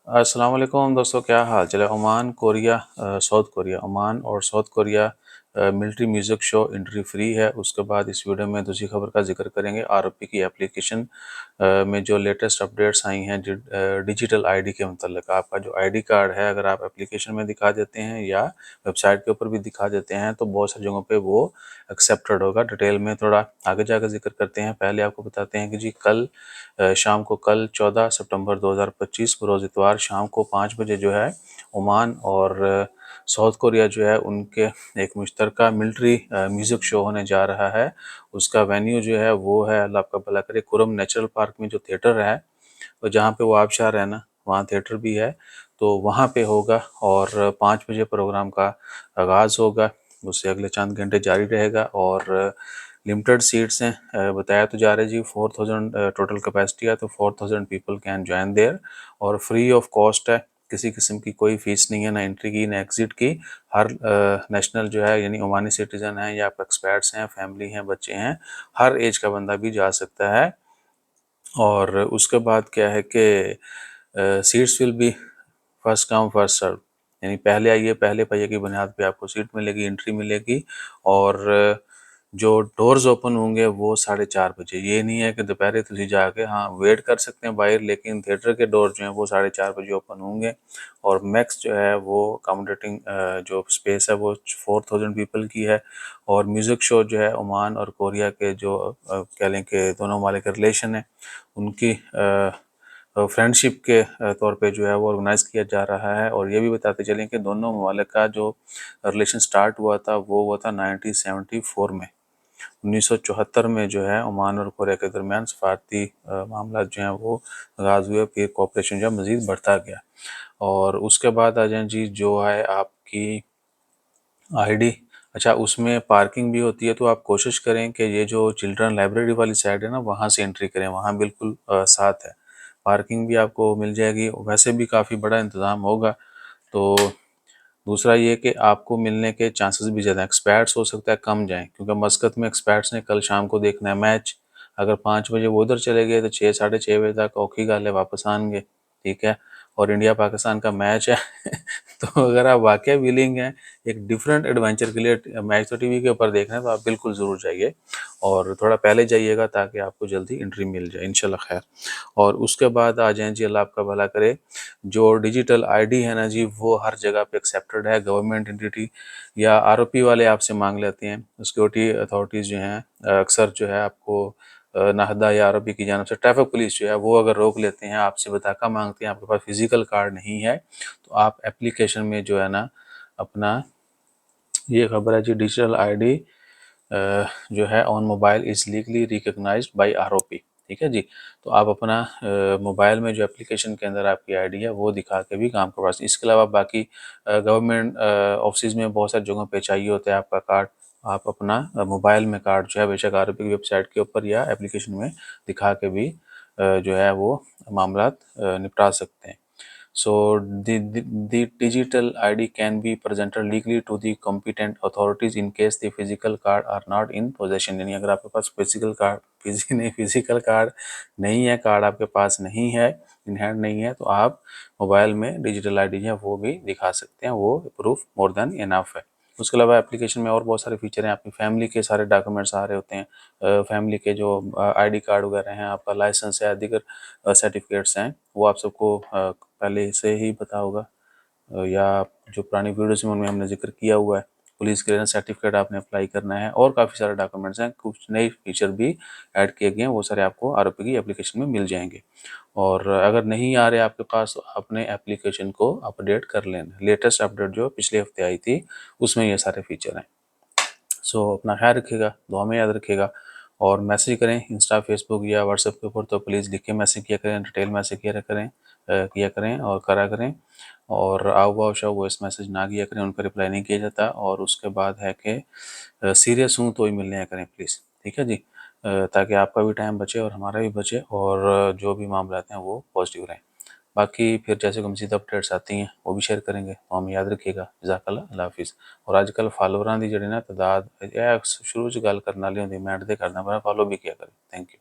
अस्सलाम वालेकुम दोस्तों, क्या हाल चल है। Oman Korea South Korea Oman और South Korea military music show entry free है। उसके बाद इस वीडियो में दूसरी खबर का जिक्र करेंगे। आरओपी की एप्लीकेशन में जो लेटेस्ट अपडेट्स आई हैं डिजिटल आईडी के मतलब आपका जो आईडी कार्ड है, अगर आप एप्लीकेशन में दिखा देते हैं या वेबसाइट के ऊपर भी दिखा देते हैं तो बहुत सारी जगहों पे वो एक्सेप्टेड होगा। डिटेल में थोड़ा आगे जाकर जिक्र करते हैं। पहले आपको बताते हैं कि जी शाम को कल 14 सितंबर 2025 रोज़ इतवार शाम को 5 बजे जो है ओमान और साउथ कोरिया जो है उनके एक मुश्तरका मिलिट्री म्यूज़िक शो होने जा रहा है। उसका वेन्यू जो है वो है, अल्लाह आपका भला करे, कुरम नेचुरल पार्क में जो थिएटर है और जहाँ पे वो आबशार है ना, वहाँ थिएटर भी है, तो वहाँ पे होगा। और 5 बजे प्रोग्राम का आगाज़ होगा, उससे अगले चंद घंटे जारी रहेगा और लिमिटेड सीट्स हैं। बताया तो जा रहा है जी 4000 टोटल कैपेसिटी है, तो 4000 पीपल कैन ज्वाइन देयर और फ्री ऑफ कॉस्ट है। किसी किस्म की कोई फीस नहीं है, ना एंट्री की ना एग्जिट की। हर नेशनल जो है यानी ओमानी सिटीज़न है या एक्सपर्ट्स हैं, फैमिली हैं, बच्चे हैं, हर एज का बंदा भी जा सकता है। और उसके बाद क्या है कि seats will be first come first serve, यानी पहले आइए पहले पहिए की बुनियाद पे आपको सीट मिलेगी, एंट्री मिलेगी। और जो डोर्स ओपन होंगे वो 4:30 बजे। ये नहीं है कि दोपहर तुझे जाके हाँ वेट कर सकते हैं बाहर, लेकिन थिएटर के डोर जो हैं वो 4:30 बजे ओपन होंगे। और मैक्स जो है वो अकोमोडेटिंग जो स्पेस है वो 4000 पीपल की है। और म्यूज़िक शो जो है ओमान और कोरिया के जो कह लें कि दोनों ममालिक के रिलेशन है, उनकी फ्रेंडशिप के तौर पे जो है वो ऑर्गेनाइज़ किया जा रहा है। और ये भी बताते चलें कि दोनों ममालिक का जो रिलेशन स्टार्ट हुआ था वो हुआ था 1974 में। 1974 में जो है ओमान और कोरिया के दरमियान सफारती मामला जो हैं वो आगाज़ हुए, फिर कोऑपरेशन जो है मज़ीद बढ़ता गया। और उसके बाद आ जाए जी जो है आपकी आईडी। अच्छा, उसमें पार्किंग भी होती है, तो आप कोशिश करें कि ये जो चिल्ड्रन लाइब्रेरी वाली साइड है ना, वहाँ से एंट्री करें, वहाँ बिल्कुल साथ है, पार्किंग भी आपको मिल जाएगी। वैसे भी काफ़ी बड़ा इंतज़ाम होगा। तो दूसरा ये कि आपको मिलने के चांसेस भी ज़्यादा, एक्सपर्ट्स हो सकता है कम जाएं, क्योंकि मस्कत में एक्सपर्ट्स ने कल शाम को देखना है मैच। अगर 5 बजे वो उधर चले गए तो 6 6:30 बजे तक औखी गल है वापस आएंगे, ठीक है। और इंडिया पाकिस्तान का मैच है तो अगर आप वाकई विलिंग हैं एक डिफरेंट एडवेंचर के लिए, मैच तो टीवी के ऊपर देखना है, तो आप बिल्कुल ज़रूर जाइए और थोड़ा पहले जाइएगा ताकि आपको जल्दी एंट्री मिल जाए इंशाल्लाह खैर। और उसके बाद आ जाएं जी, अल्लाह आपका भला करे, जो डिजिटल आईडी है ना जी, वो हर जगह पे एक्सेप्टेड है। गवर्नमेंट एंटिटी या आरओपी वाले आपसे मांग लेते हैं, सिक्योरिटी अथॉरिटीज़ जो हैं अक्सर जो है आपको नाहदा या आरओपी की जानब से ट्रैफिक पुलिस जो है वो अगर रोक लेते हैं, आपसे बताका मांगते हैं, आपके पास फिजिकल कार्ड नहीं है, तो आप एप्लीकेशन में जो है ना अपना, ये खबर है जी, डिजिटल आईडी जो है on mobile is legally recognized by ROP, ठीक है जी। तो आप अपना मोबाइल में जो एप्लीकेशन के अंदर आपकी आईडी है वो दिखा के भी काम करवा सकते। इसके अलावा बाकी गवर्नमेंट ऑफिस में बहुत सारी जगहों पे चाहिए होता है आपका कार्ड। आप अपना मोबाइल में कार्ड जो है बेशक आरओपी की वेबसाइट के ऊपर या एप्लीकेशन में दिखा के भी जो है वो मामला निपटा सकते हैं। So the digital ID can be presented legally to the competent authorities in case the physical card are not in possession। यानी अगर आपके पास फिजिकल कार्ड नहीं है, कार्ड आपके पास नहीं है, इन हैंड नहीं है, तो आप मोबाइल में डिजिटल आईडी है वो भी दिखा सकते हैं, वो प्रूफ मोर देन इनफ है। उसके अलावा एप्लीकेशन में और बहुत सारे फीचर हैं। आपकी फैमिली के सारे डॉक्यूमेंट्स आ रहे होते हैं, फैमिली के जो आईडी कार्ड वगैरह हैं, आपका लाइसेंस है, दीगर सर्टिफिकेट्स हैं, वो आप सबको पहले से ही पता होगा, या जो पुरानी वीडियोस में उनमें हमने जिक्र किया हुआ है। पुलिस क्लियरेंस सर्टिफिकेट आपने अप्लाई करना है और काफ़ी सारे डॉक्यूमेंट्स हैं। कुछ नए फीचर भी ऐड किए गए हैं, वो सारे आपको आरओपी की एप्लीकेशन में मिल जाएंगे। और अगर नहीं आ रहे आपके पास, तो अपने एप्लीकेशन को अपडेट कर लेना। लेटेस्ट अपडेट जो पिछले हफ्ते आई थी उसमें ये सारे फीचर हैं। सो अपना ख्याल रखिएगा, दुआ में याद रखिएगा। और मैसेज करें इंस्टा, फेसबुक या व्हाट्सएप के ऊपर तो प्लीज़ लिख के मैसेज किया करें, डिटेल मैसेज किया करें और करा करें। और आओ वाओ शाओ वॉइस मैसेज ना किया करें, उनका रिप्लाई नहीं किया जाता। और उसके बाद है कि सीरियस हूँ तो ही मिलने आया करें प्लीज़, ठीक है जी, ताकि आपका भी टाइम बचे और हमारा भी बचे और जो भी मामला हैं वो पॉजिटिव रहें। बाकी फिर जैसे कि मज़ीद अपडेट्स आती हैं वो भी शेयर करेंगे, तो हम याद रखिएगा। जज़ाकल्लाह, अल्लाह हाफिज़। और आजकल फॉलोवरां दी जिहड़ी ना तादाद शुरू च गल करन वाली होंदी, मैं ते करना, पर फॉलो भी किया करें। Thank you.